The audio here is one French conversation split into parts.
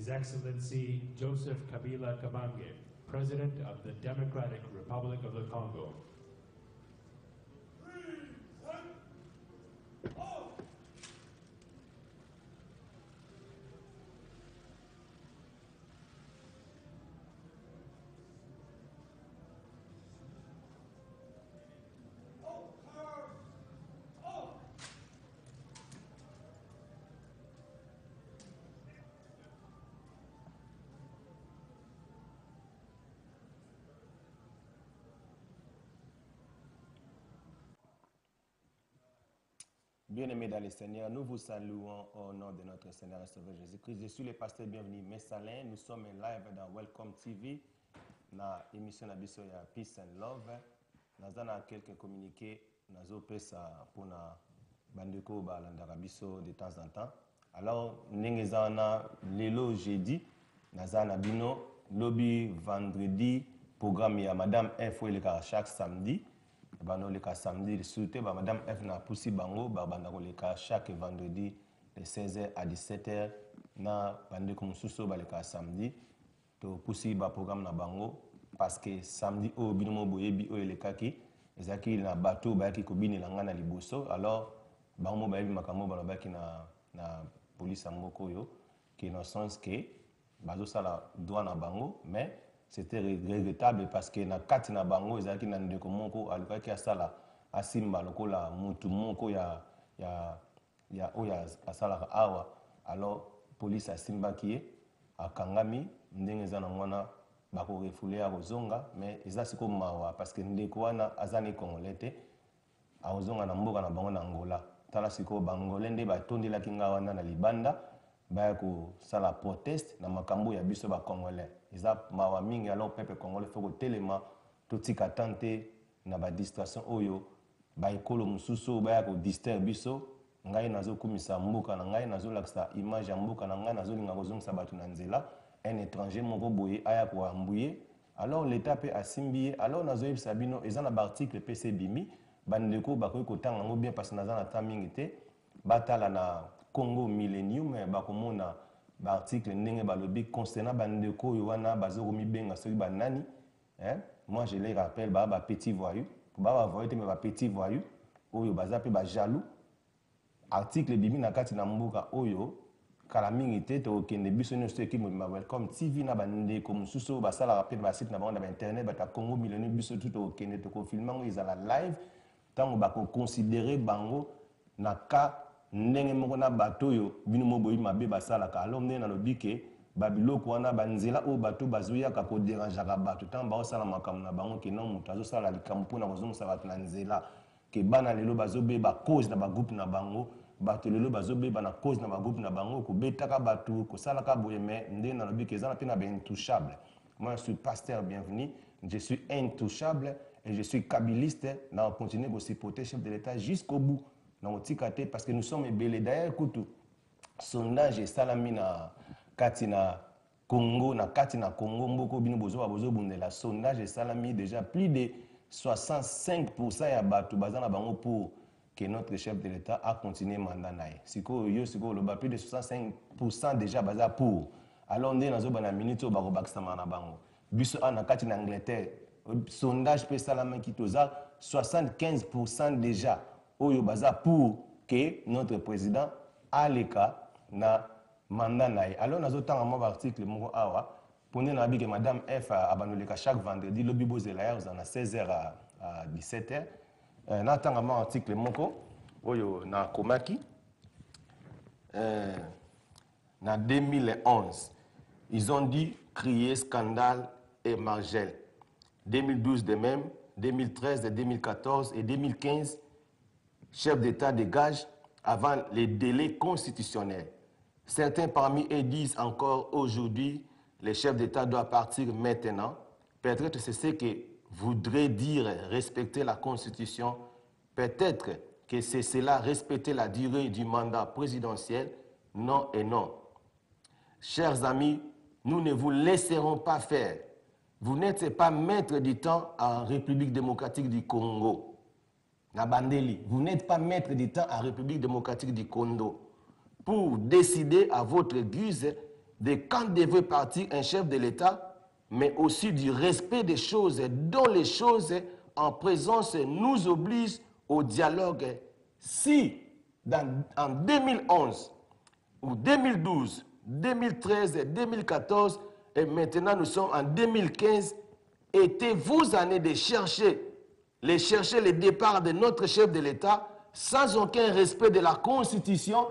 His Excellency Joseph Kabila Kabange, President of the Democratic Republic of the Congo. Bien-aimés dans le Seigneur, nous vous saluons au nom de notre Seigneur et Sauveur Jésus-Christ. Je suis le pasteur bienvenu Messalin. Nous sommes live dans Welcome TV, dans l'émission de Peace and Love. Nous avons quelques communiqués, nous avons fait ça pour Bandeko Balandarabiso de temps en temps. Alors, nous avons le jeudi, nous avons bino lobby vendredi, programme ya Madame F. chaque samedi. Bano le samedi souté madame F na poussi bango bandako le chaque vendredi de 16h à 17h na bandeko mususo ba le samedi to poussi ba programme na bango parce que samedi o binomo boyebi o le kaki ezaki na bateau ba ki kobini la ngana liboso alors bango ba yebi makambo ba baki na police moko yo qui dans le sens que bazo sala droit na bango mais c'était regrettable parce que na kati na bango ezalaki na ndeko moko alukaki asala asimba lokola mutu moko ya oya asala awa alors police asimbaki ye akangami ndenge eza na mwana bako refoulé ya kozonga mais eza siko mawa parce que ndeko wana azani congolais te azonga na mboka na bango na Angola tala siko bangolais nde batondelaki nga wana na libanda baya kosala proteste na makambo ya biso ba congolais eza mawa mingi alors peuple congolais faut kotelema totika tante na ba distraction oyo ba ekolo mususu baya ko distraire biso ngai nazokumisa mboka na ngai nazolakisa image ya mboka na ngai nazolinga kozongisa bato na nzela un étranger moko boye aya ko ambuye alors l'état pe asimbi alors nazoyebisa bino eza na ba article PC bimi bandeko bakoki kotanga ngo bien parce que naza na temps mingi te batala na Congo Millennium bakomona ba article ndenge balobi concernant bandeko yo wana bazoko mibenga soki banani moi je les rappelle ba petit voyou ba voyou te mais ba petit voyou oyo baza pe ba jaloux article bibi na kati na mboka oyo kala mingi te to kende biso nyonso équipe mo Welcome TV na bandeko mususu basala rappel ba site na bango na internet bata Congo Millennium biso tout to kende to confirmer ngo izala live tango bako considérer bango na ka ndenge moko na bato yo bino mo boyi mabe basala ka alors ndenge na lobike babiloko wana banzela o bato bazoya ka ko déranger ka bato tant ba osala makambo na bango ke non mutu azosala likampo na kozongisa bato na nzela ke bana lelo bazobe ba cause na ba groupe na bango bato lelo bazobe ba na cause na ba groupe na bango ko betaka bato ko sala ka boye mais ndenge na lobike ezana pe na ben intouchable. Moi je suis pasteur bienvenu, je suis intouchable et je suis kabiliste na continuer de supporter chef de l'état jusqu'au bout. Parce que nous sommes belés d'ailleurs kutu sondage et salami na katina Congo na katina Congo mboko bino bozo bundela sondage et salami déjà plus de 65% ya batu bazana bango pour que notre chef de l'état a continué mandat nae siko yo siko loba plus de 65% déjà baza pour alors ndé nazo bana minute bako bakisama na bango biso ana katina Angleterre sondage pe salami kitoza 75% déjà oyo baza pour que notre président aleka na mandat nae alors nazotanga mo article moko awa pone na bi que madame F abanoleka chaque vendredi lobi bozela ya na 16h à 17h na tanga mo article moko oyo na komaki na 2011 ils ont dit crier scandale et Margel 2012 de même 2013 2014 et 2015 chef d'État dégage avant les délais constitutionnels. Certains parmi eux disent encore aujourd'hui, les chefs d'État doivent partir maintenant. Peut-être c'est ce que voudrait dire respecter la Constitution. Peut-être que c'est cela, respecter la durée du mandat présidentiel. Non et non. Chers amis, nous ne vous laisserons pas faire. Vous n'êtes pas maître du temps en République démocratique du Congo. Nabandeli, vous n'êtes pas maître du temps en République démocratique du Congo pour décider à votre guise de quand devait partir un chef de l'État, mais aussi du respect des choses dont les choses en présence nous obligent au dialogue. Si en 2011 ou 2012, 2013, 2014 et maintenant nous sommes en 2015, étaient vos années de chercher le départ de notre chef de l'État sans aucun respect de la Constitution.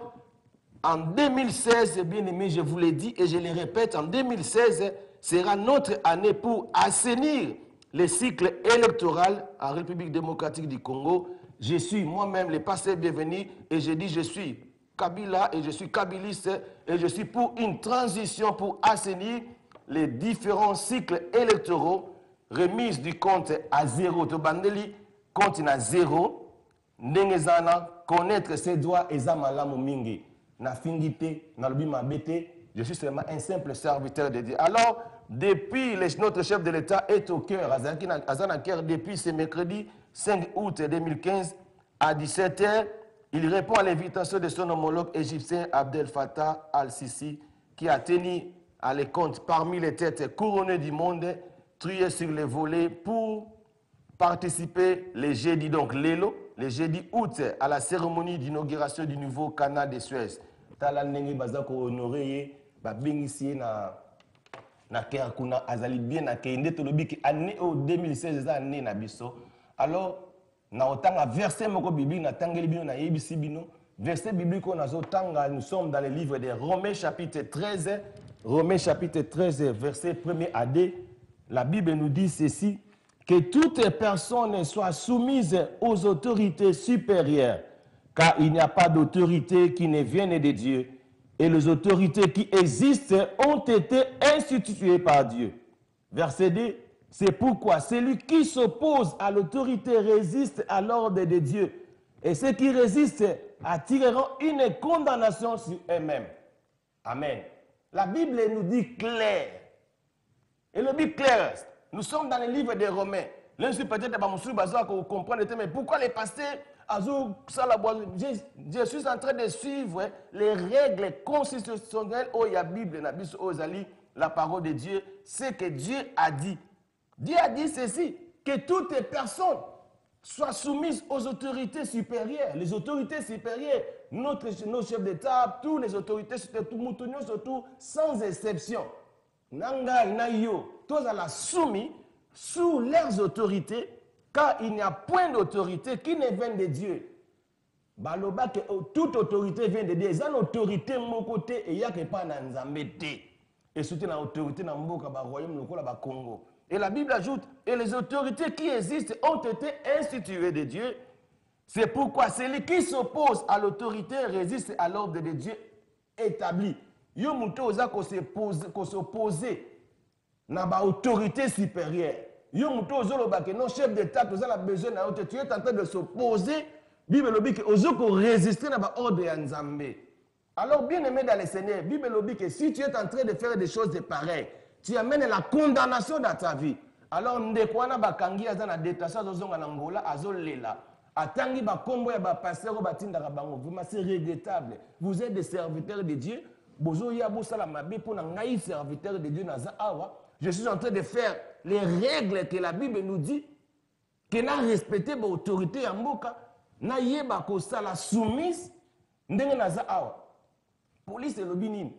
En 2016, bien aimé, je vous l'ai dit et je le répète, en 2016 sera notre année pour assainir le cycle électoral en République démocratique du Congo. Je suis moi-même le pasteur bienvenu et je dis je suis Kabila et je suis kabiliste et je suis pour une transition pour assainir les différents cycles électoraux, remise du compte à zéro, Tobandeli, compte à zéro, Ndengezana, connaître ses droits et Zamalamu Mingi. Na fingité, na lobi mabete, je suis seulement un simple serviteur de Dieu. Alors, depuis notre chef de l'État est au cœur, Azana Ker, depuis ce mercredi 5 août 2015 à 17h, il répond à l'invitation de son homologue égyptien Abdel Fattah al-Sisi, qui a tenu à les comptes parmi les têtes couronnées du monde, triées sur les volets pour participer les jeudis, donc l'élo, les jeudis août, à la cérémonie d'inauguration du nouveau canal de Suez. Tala ndenge bazako honoré babengisi na Kerkuna azali bien na kende tolobi ki année au 2016 année na biso. Alors na otanga verset moko biblique na tangeli bino na yebisi bino verset biblique on azotanga, nous sommes dans le livre de Romains chapitre 13, Romains chapitre 13 verset 1er à 2. La Bible nous dit ceci: que toute personne soit soumise aux autorités supérieures, car il n'y a pas d'autorité qui ne vienne de Dieu, et les autorités qui existent ont été instituées par Dieu. Verset 2, c'est pourquoi celui qui s'oppose à l'autorité résiste à l'ordre de Dieu, et ceux qui résistent attireront une condamnation sur eux-mêmes. Amen. La Bible nous dit clair, et le dit clair. Nous sommes dans le livre des Romains. L'un sur peut-être comprendre, mais pourquoi les pasteurs, je suis en train de suivre les règles constitutionnelles où il y a la Bible, la parole de Dieu, ce que Dieu a dit. Dieu a dit ceci, que toutes les personnes soient soumises aux autorités supérieures. Les autorités supérieures, nos chefs d'État, toutes les autorités, surtout sans exception. Nanga inayo, tous à la soumis sous leurs autorités, car il n'y a point d'autorité qui ne vienne de Dieu. Baloba que toute autorité vient de Dieu. Il y a une autorité de mon côté et il n'y a pas d'anzambete. Et surtout une autorité dans le royaume local du Congo. Et la Bible ajoute, et les autorités qui existent ont été instituées de Dieu. C'est pourquoi celui qui s'oppose à l'autorité résiste à l'ordre de Dieu établi. Yo muto oza ko s'opposer na ba autorité supérieure. Yo muto ozo loba que non chef d'État oza la besoin na autorité, tu es en train de s'opposer. Bible lobi que ozo ko résister na ba ordre ya Nzambe. Alors bien aimé dans le Seigneur, Bible lobi que si tu es en train de faire des choses de pareilles, tu amènes la condamnation dans ta vie. Alors ndekwana bakangi aza na détaché azozonga na ngola azolela. Atangi ba kombo ya ba pasteur batinda ka bango. Vraiment c'est regrettable. Vous êtes des serviteurs de Dieu. Je suis en train de faire les règles que la Bible nous dit, que n'a respecté l'autorité en Mboka, n'a yeba ko sala soumise, ndenge naza awa. Police et l'obinin.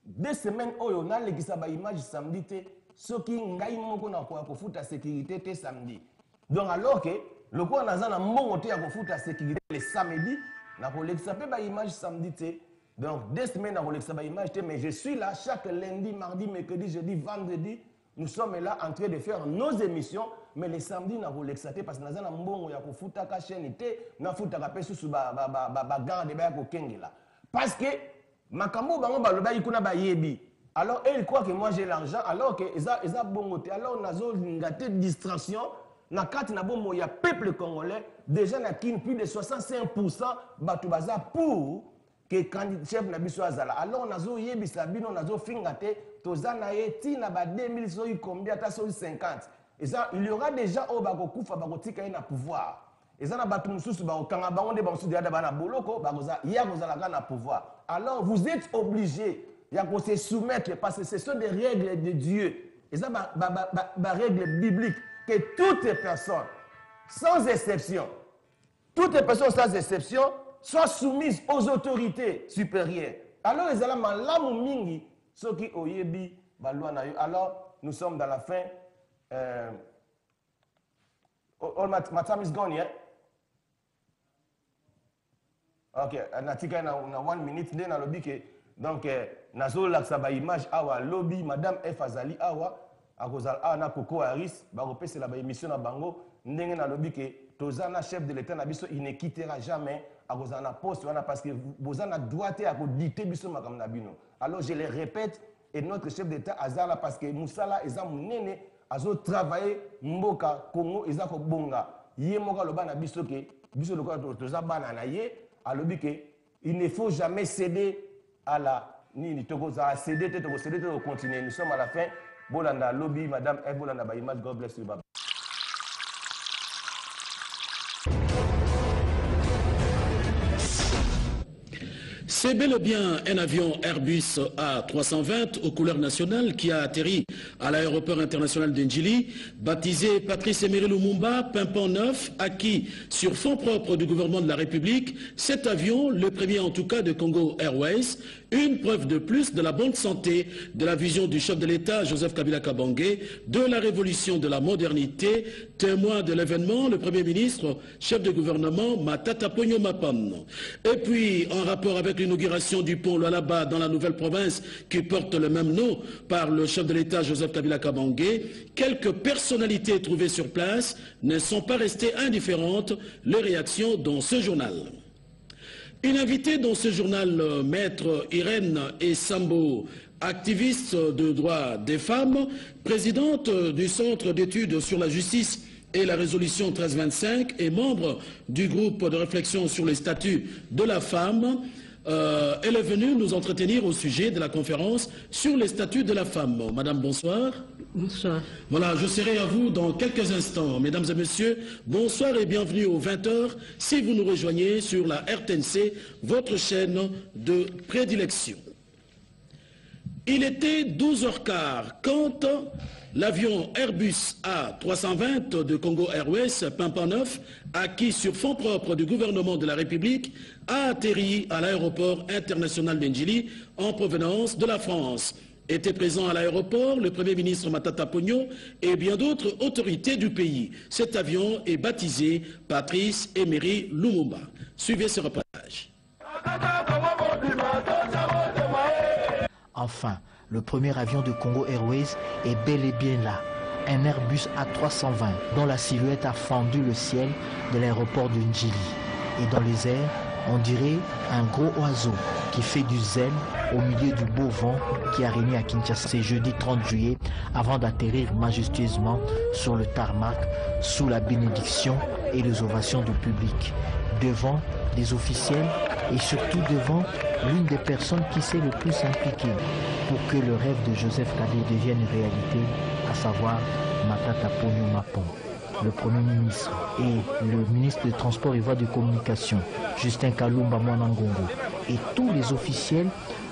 2 semaines oyo na lekisa ba image samedi te, soki ngai moko na ko futa sécurité te samedi. Donc alors que le ko naza na mbongo te ya ko futa sécurité le samedi, na ko lekisa pe ba image samedi te. Donc, 2 semaines dans l'image, mais je suis là chaque lundi, mardi, mercredi, jeudi, vendredi. Nous sommes là en train de faire nos émissions, mais les samedis, nous avons l'exaté parce que nous avons un bon chaîne, nous avons un garde de parce que, alors, ils croient que moi j'ai l'argent, alors que ils ont bon côté. Alors, nous avons une distraction. Dans il y a peuple congolais, déjà, plus de 65% pour que le chef Nabiso Azala. Alors, on a zo yebisa bino, on a zo fingate, tozana yeti na ba 2000 so combien ta so 50. Et ça, il y aura des gens au bako kufa bako tika na pouvoir. Et ça na batu mususu ba kanga bango de bango de bana boloko bakoza ya kozala na pouvoir. Alors, vous êtes obligés il y a qu'on se soumettre parce que ce sont des règles de Dieu. Et ça, des règles bibliques que toutes les personnes, sans exception, toutes les personnes sans exception, soient soumises aux autorités supérieures. Alors, les Allemands, là, mingi, ceux qui ont yebi, alors, nous sommes dans la fin. My time is gone, yeah? Ok, natika na 1 minute, nde na lobby ke, donc, nazo laksa ba image awa, lobby, Madame F. Azali awa, akozal awa na Coco Harris, bakopesela ba émission na bango, ndenge na lobby ke, tozana chef de l'État na biso, il ne quittera jamais, akozana poste, wana, parce que bozana doite à dicter biso makam na bino. Alors, je le répète, et notre chef d'État azala, parce que Moussala, eza mounene, azo travailler, mboka, Congo, eza ko bonga. Yé moka loba na biso ke, biso loka toza bana na ye, alobi ke, il ne faut jamais céder à la ni toko za céder te continuer. Nous sommes à la fin. Bolanda lobby Madame F. Bolanda ba image. God bless you. Baba. C'est bel et bien un avion Airbus A320 aux couleurs nationales qui a atterri à l'aéroport international d'Ndjili, baptisé Patrice Emery Lumumba, pimpant neuf, acquis sur fonds propres du gouvernement de la République. Cet avion, le premier en tout cas de Congo Airways, une preuve de plus de la bonne santé de la vision du chef de l'État Joseph Kabila Kabange, de la révolution de la modernité, témoin de l'événement, le Premier ministre, chef de gouvernement Matata Ponyo Mapam. Et puis, en rapport avec l'inauguration du pont Lualaba dans la nouvelle province qui porte le même nom par le chef de l'État Joseph Kabila Kabange, quelques personnalités trouvées sur place ne sont pas restées indifférentes. Les réactions dans ce journal. Une invitée dans ce journal, maître Irène Essambo, activiste de droits des femmes, présidente du Centre d'études sur la justice et la résolution 1325 et membre du groupe de réflexion sur les statuts de la femme. Elle est venue nous entretenir au sujet de la conférence sur les statuts de la femme. Madame, bonsoir. Bonsoir. Voilà, je serai à vous dans quelques instants. Mesdames et messieurs, bonsoir et bienvenue aux 20h si vous nous rejoignez sur la RTNC, votre chaîne de prédilection. Il était 12h15 quand l'avion Airbus A320 de Congo Airways, pimpant neuf, acquis sur fonds propres du gouvernement de la République, a atterri à l'aéroport international d'Ndjili en provenance de la France. Étaient présents à l'aéroport le Premier ministre Matata Ponyo et bien d'autres autorités du pays. Cet avion est baptisé Patrice Emery Lumumba. Suivez ce reportage. Enfin, le premier avion de Congo Airways est bel et bien là. Un Airbus A320 dont la silhouette a fendu le ciel de l'aéroport de Ndjili. Et dans les airs, on dirait un gros oiseau qui fait du zèle au milieu du beau vent qui a régné à Kinshasa ce jeudi 30 juillet avant d'atterrir majestueusement sur le tarmac sous la bénédiction et les ovations du public, devant des officiels et surtout devant l'une des personnes qui s'est le plus impliquée pour que le rêve de Joseph Kabila devienne réalité, à savoir Matata Ponyo Mapam. Le Premier ministre et le ministre des Transports et Voies de Communication, Justin Kalumba Mwanangongo, et tous les officiels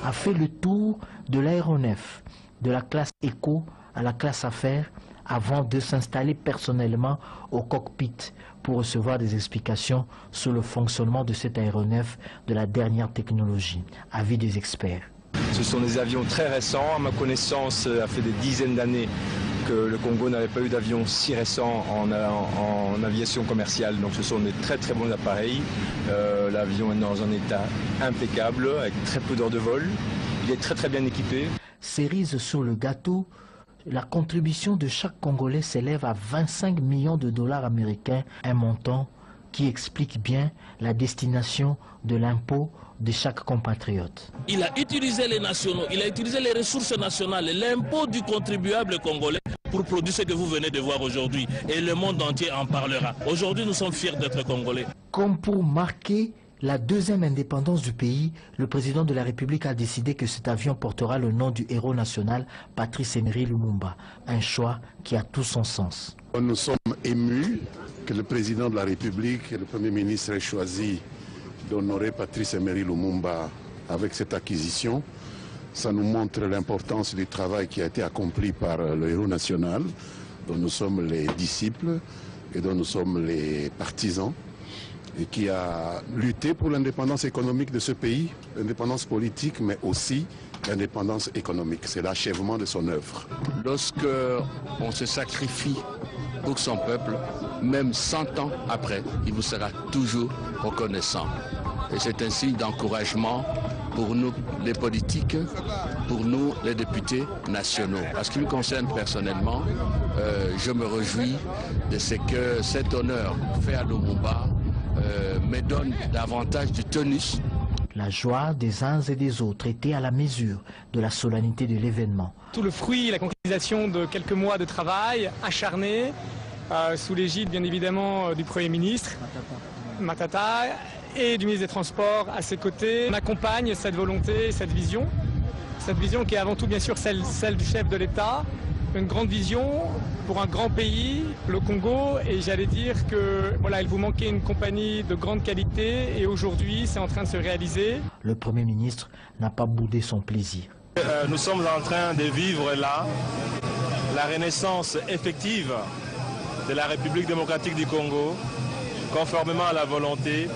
a fait le tour de l'aéronef, de la classe éco à la classe affaires, avant de s'installer personnellement au cockpit pour recevoir des explications sur le fonctionnement de cet aéronef de la dernière technologie. Avis des experts. Ce sont des avions très récents. À ma connaissance, ça fait des dizaines d'années que le Congo n'avait pas eu d'avion si récent en aviation commerciale. Donc ce sont des très très bons appareils. L'avion est dans un état impeccable, avec très peu d'heures de vol. Il est très très bien équipé. Cerise sur le gâteau, la contribution de chaque Congolais s'élève à 25 millions de dollars américains, un montant qui explique bien la destination de l'impôt de chaque compatriote. Il a utilisé les nationaux, il a utilisé les ressources nationales, l'impôt du contribuable congolais pour produire ce que vous venez de voir aujourd'hui. Et le monde entier en parlera. Aujourd'hui, nous sommes fiers d'être Congolais. Comme pour marquer la deuxième indépendance du pays, le président de la République a décidé que cet avion portera le nom du héros national Patrice Emery Lumumba. Un choix qui a tout son sens. Nous sommes émus que le président de la République et le Premier ministre aient choisi d'honorer Patrice Emery Lumumba avec cette acquisition. Ça nous montre l'importance du travail qui a été accompli par le héros national, dont nous sommes les disciples et dont nous sommes les partisans, et qui a lutté pour l'indépendance économique de ce pays, l'indépendance politique, mais aussi l'indépendance économique. C'est l'achèvement de son œuvre. Lorsque on se sacrifie pour son peuple, même 100 ans après, il vous sera toujours reconnaissant. Et c'est un signe d'encouragement pour nous les politiques, pour nous les députés nationaux. En ce qui me concerne personnellement, je me réjouis de ce que cet honneur fait à Lumumba me donne davantage de tonus. La joie des uns et des autres était à la mesure de la solennité de l'événement. Tout le fruit, la concrétisation de quelques mois de travail acharné, sous l'égide bien évidemment du Premier ministre, Matata, et du ministre des Transports à ses côtés. On accompagne cette volonté, cette vision qui est avant tout bien sûr celle du chef de l'État, une grande vision pour un grand pays, le Congo, et j'allais dire que voilà, il vous manquait une compagnie de grande qualité et aujourd'hui c'est en train de se réaliser. Le Premier ministre n'a pas boudé son plaisir. Nous sommes en train de vivre là la renaissance effective de la République démocratique du Congo, conformément à la volonté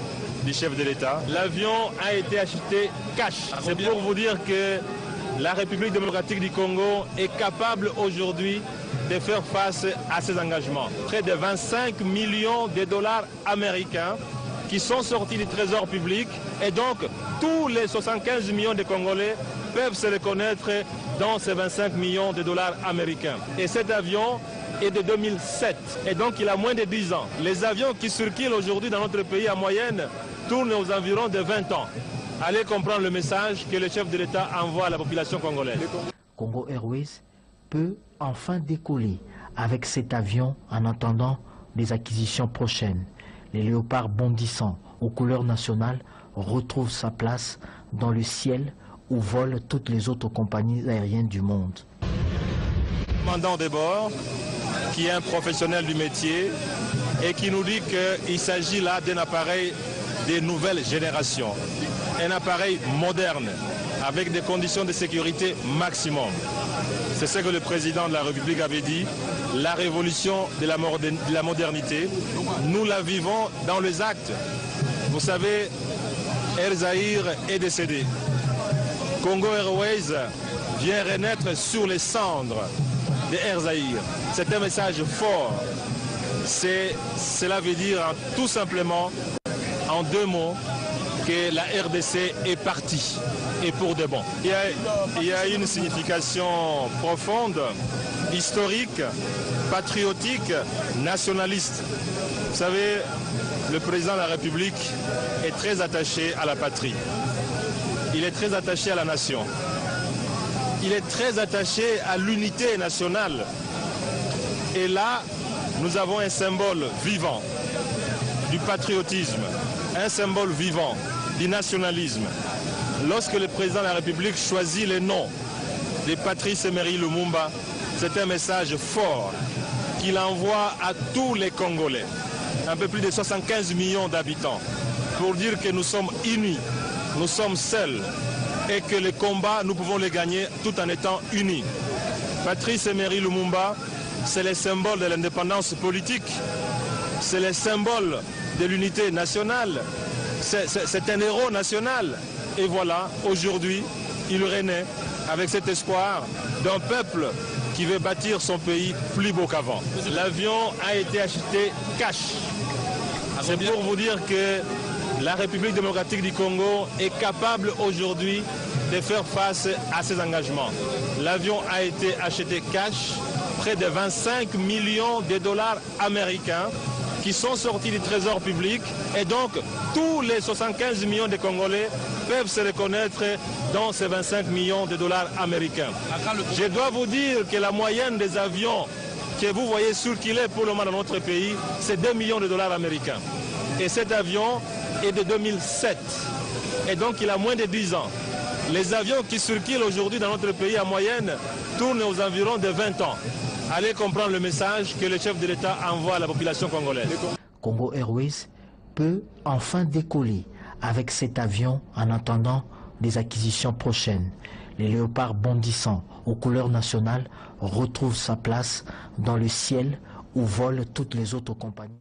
du chef de l'État. L'avion a été acheté cash. C'est pour vous dire que la République démocratique du Congo est capable aujourd'hui de faire face à ces engagements. Près de 25 millions de dollars américains qui sont sortis du trésor public et donc tous les 75 millions de Congolais peuvent se reconnaître dans ces 25 millions de dollars américains. Et cet avion est de 2007 et donc il a moins de 10 ans. Les avions qui circulent aujourd'hui dans notre pays en moyenne tournent aux environs de 20 ans. Allez comprendre le message que le chef de l'État envoie à la population congolaise. Congo Airways peut enfin décoller avec cet avion en attendant les acquisitions prochaines. Les léopards bondissants aux couleurs nationales retrouvent sa place dans le ciel où volent toutes les autres compagnies aériennes du monde. Commandant de bord, qui est un professionnel du métier et qui nous dit qu'il s'agit là d'un appareil des nouvelles générations. Un appareil moderne, avec des conditions de sécurité maximum. C'est ce que le président de la République avait dit, la révolution de la modernité. Nous la vivons dans les actes. Vous savez, Air Zaïre est décédé. Congo Airways vient renaître sur les cendres de Air Zaïre. C'est un message fort. Cela veut dire tout simplement, en 2 mots, que la RDC est partie et pour de bon. Il y a une signification profonde, historique, patriotique, nationaliste. Vous savez, le président de la République est très attaché à la patrie. Il est très attaché à la nation. Il est très attaché à l'unité nationale. Et là, nous avons un symbole vivant du patriotisme, un symbole vivant du nationalisme. Lorsque le président de la République choisit les noms de Patrice Emery Lumumba, c'est un message fort qu'il envoie à tous les Congolais, un peu plus de 75 millions d'habitants, pour dire que nous sommes unis, nous sommes seuls et que les combats, nous pouvons les gagner tout en étant unis. Patrice Emery Lumumba, c'est le symbole de l'indépendance politique, c'est le symbole de l'unité nationale, c'est un héros national. Et voilà, aujourd'hui, il renaît avec cet espoir d'un peuple qui veut bâtir son pays plus beau qu'avant. L'avion a été acheté cash. C'est pour vous dire que la République démocratique du Congo est capable aujourd'hui de faire face à ses engagements. L'avion a été acheté cash, près de 25 millions de dollars américains qui sont sortis du trésor public et donc tous les 75 millions de Congolais peuvent se reconnaître dans ces 25 millions de dollars américains. Je dois vous dire que la moyenne des avions que vous voyez circuler pour le moment dans notre pays, c'est 2 millions de dollars américains. Et cet avion est de 2007 et donc il a moins de 10 ans. Les avions qui circulent aujourd'hui dans notre pays en moyenne tournent aux environs de 20 ans. Allez comprendre le message que le chef de l'État envoie à la population congolaise. Congo Airways peut enfin décoller avec cet avion en attendant les acquisitions prochaines. Les léopards bondissants aux couleurs nationales retrouvent sa place dans le ciel où volent toutes les autres compagnies.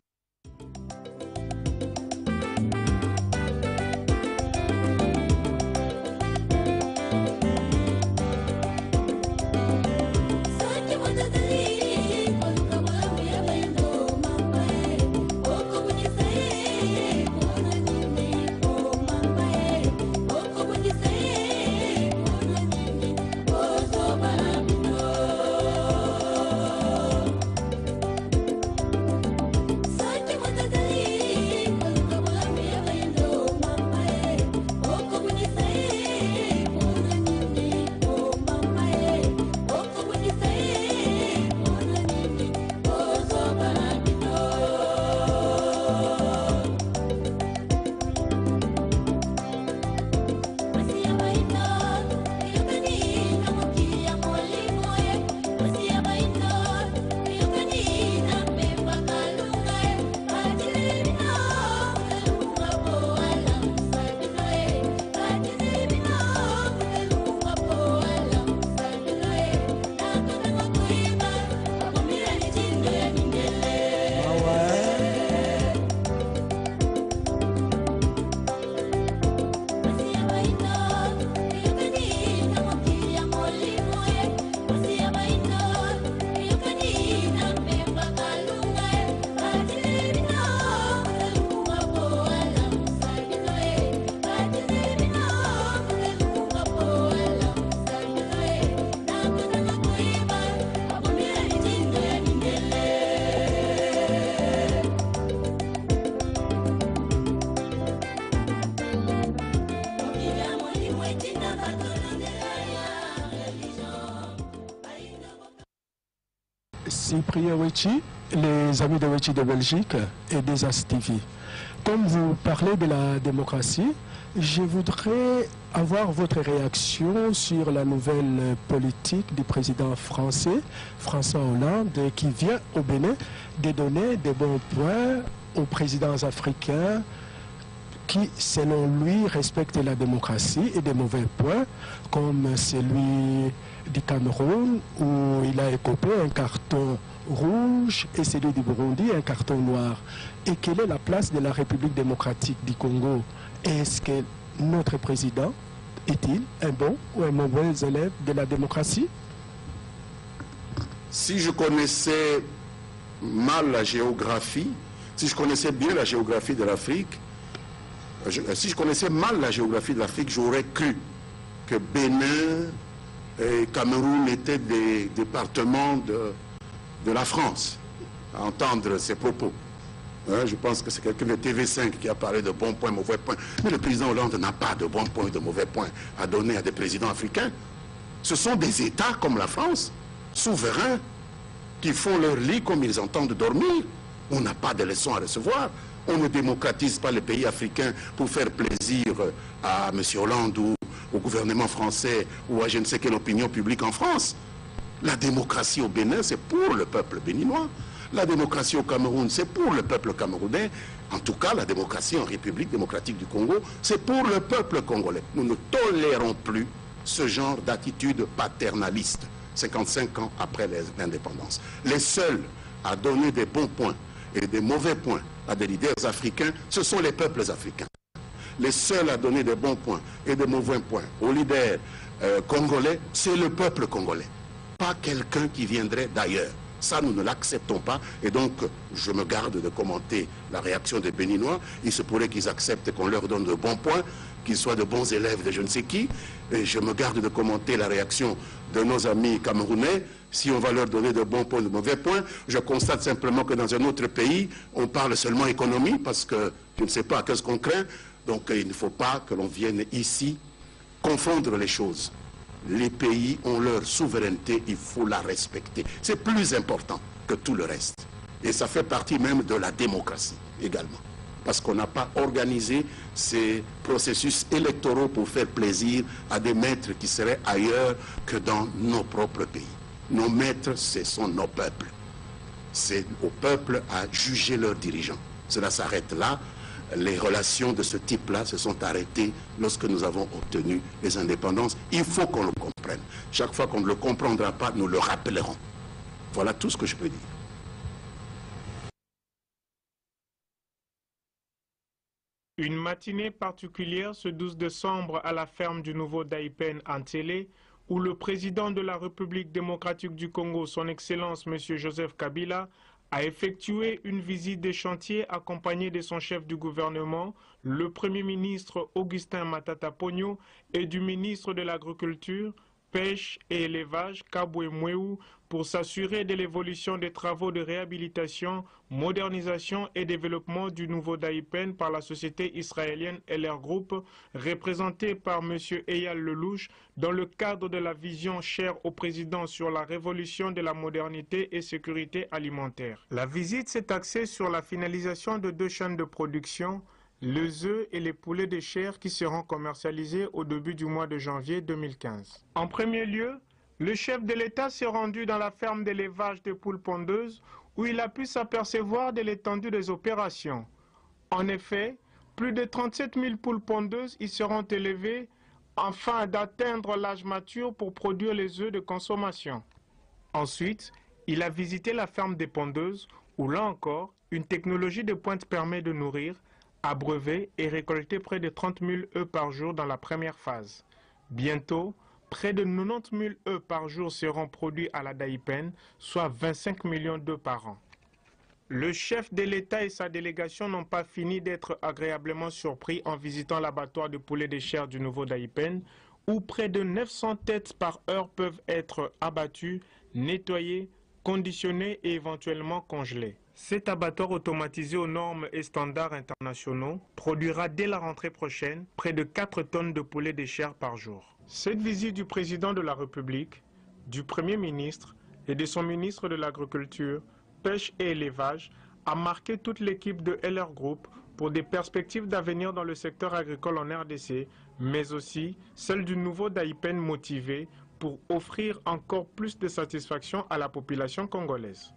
Cyprien Wechi, les amis de Wechi de Belgique et des ASTV. Comme vous parlez de la démocratie, je voudrais avoir votre réaction sur la nouvelle politique du président français, François Hollande, qui vient au Bénin de donner des bons points aux présidents africains qui, selon lui, respectent la démocratie, et des mauvais points, comme celui du Cameroun, où il a écopé un carton rouge, et celui du Burundi, un carton noir. Et quelle est la place de la République démocratique du Congo? Est-ce que notre président est-il un bon ou un mauvais élève de la démocratie? Si je connaissais mal la géographie, si je connaissais bien la géographie de l'Afrique, si je connaissais mal la géographie de l'Afrique, j'aurais cru que Bénin et Cameroun étaient des départements de la France, à entendre ces propos. Je pense que c'est quelqu'un de TV5 qui a parlé de bons points, mauvais points. Mais le président Hollande n'a pas de bons points et de mauvais points à donner à des présidents africains. Ce sont des États comme la France, souverains, qui font leur lit comme ils entendent dormir. On n'a pas de leçons à recevoir. On ne démocratise pas les pays africains pour faire plaisir à M. Hollande ou au gouvernement français ou à je ne sais quelle opinion publique en France. La démocratie au Bénin, c'est pour le peuple béninois. La démocratie au Cameroun, c'est pour le peuple camerounais. En tout cas, la démocratie en République démocratique du Congo, c'est pour le peuple congolais. Nous ne tolérons plus ce genre d'attitude paternaliste, 55 ans après l'indépendance. Les seuls à donner des bons points et des mauvais points à des leaders africains, ce sont les peuples africains. Les seuls à donner des bons points et des mauvais points aux leaders congolais, c'est le peuple congolais. Pas quelqu'un qui viendrait d'ailleurs. Ça, nous ne l'acceptons pas. Et donc, je me garde de commenter la réaction des Béninois. Il se pourrait qu'ils acceptent qu'on leur donne de bons points, qu'ils soient de bons élèves de je ne sais qui. Et je me garde de commenter la réaction de nos amis camerounais. Si on va leur donner de bons points, de mauvais points, je constate simplement que dans un autre pays, on parle seulement économie, parce que je ne sais pas qu'est-ce qu'on craint. Donc, il ne faut pas que l'on vienne ici confondre les choses. Les pays ont leur souveraineté, il faut la respecter. C'est plus important que tout le reste. Et ça fait partie même de la démocratie également. Parce qu'on n'a pas organisé ces processus électoraux pour faire plaisir à des maîtres qui seraient ailleurs que dans nos propres pays. Nos maîtres, ce sont nos peuples. C'est au peuple à juger leurs dirigeants. Cela s'arrête là. les relations de ce type-là se sont arrêtées lorsque nous avons obtenu les indépendances. Il faut qu'on le comprenne. Chaque fois qu'on ne le comprendra pas, nous le rappellerons. Voilà tout ce que je peux dire. Une matinée particulière ce 12 décembre à la ferme du Nouveau Daipen en Télé, où le président de la République démocratique du Congo, son Excellence M. Joseph Kabila, a effectué une visite des chantiers accompagné de son chef du gouvernement, le Premier ministre Augustin Matata Ponyo, et du ministre de l'Agriculture, Pêche et Élevage, Kabwe Mweu, pour s'assurer de l'évolution des travaux de réhabilitation, modernisation et développement du Nouveau Daipen par la société israélienne LR Group, représentée par M. Eyal Lelouch, dans le cadre de la vision chère au président sur la révolution de la modernité et sécurité alimentaire. La visite s'est axée sur la finalisation de 2 chaînes de production, les œufs et les poulets de chair qui seront commercialisés au début du mois de janvier 2015. En premier lieu, le chef de l'État s'est rendu dans la ferme d'élevage des poules pondeuses où il a pu s'apercevoir de l'étendue des opérations. En effet, plus de 37 000 poules pondeuses y seront élevées afin d'atteindre l'âge mature pour produire les œufs de consommation. Ensuite, il a visité la ferme des pondeuses où, là encore, une technologie de pointe permet de nourrir, abreuver et récolter près de 30 000 œufs par jour dans la première phase. Bientôt, près de 90 000 œufs par jour seront produits à la Daipen, soit 25 millions d'œufs par an. Le chef de l'État et sa délégation n'ont pas fini d'être agréablement surpris en visitant l'abattoir de poulet de chair du Nouveau Daipen, où près de 900 têtes par heure peuvent être abattues, nettoyées, conditionnées et éventuellement congelées. Cet abattoir automatisé aux normes et standards internationaux produira dès la rentrée prochaine près de 4 tonnes de poulet de chair par jour. Cette visite du président de la République, du Premier ministre et de son ministre de l'Agriculture, Pêche et Élevage a marqué toute l'équipe de LR Group pour des perspectives d'avenir dans le secteur agricole en RDC, mais aussi celle du Nouveau Daipen motivé pour offrir encore plus de satisfaction à la population congolaise.